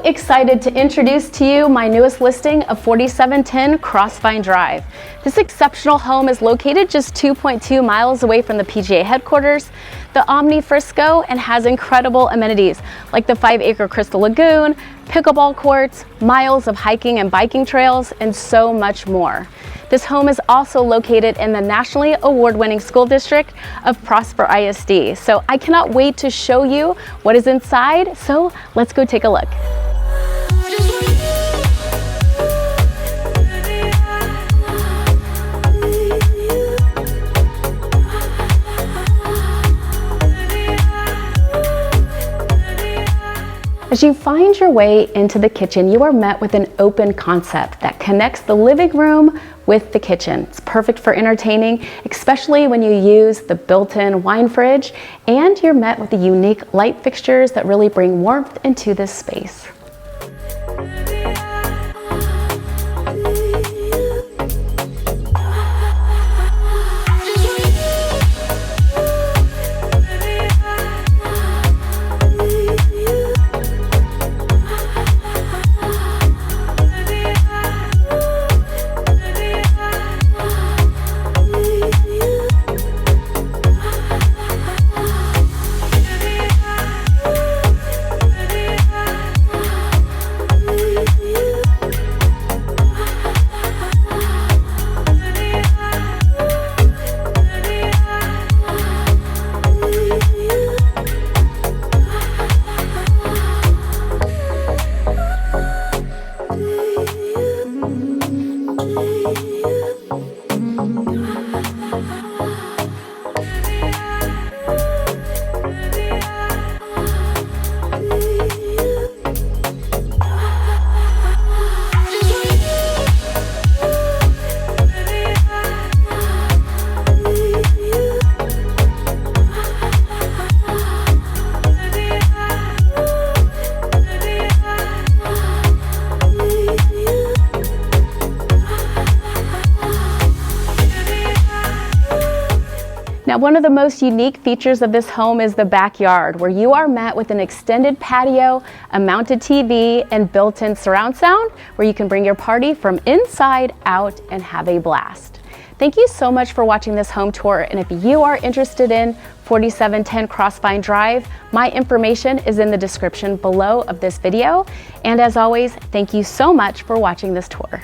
excited to introduce to you my newest listing of 4710 Crossvine Drive. This exceptional home is located just 2.2 miles away from the PGA headquarters, the Omni Frisco, and has incredible amenities like the 5-acre Crystal Lagoon, pickleball courts, miles of hiking and biking trails, and so much more. This home is also located in the nationally award-winning school district of Prosper ISD. So I cannot wait to show you what is inside. So let's go take a look. As you find your way into the kitchen, you are met with an open concept that connects the living room with the kitchen. It's perfect for entertaining, especially when you use the built-in wine fridge, and you're met with the unique light fixtures that really bring warmth into this space. Now, one of the most unique features of this home is the backyard, where you are met with an extended patio, a mounted TV, and built-in surround sound, where you can bring your party from inside out and have a blast. Thank you so much for watching this home tour, and if you are interested in 4710 Crossvine Drive, my information is in the description below of this video. And as always, thank you so much for watching this tour.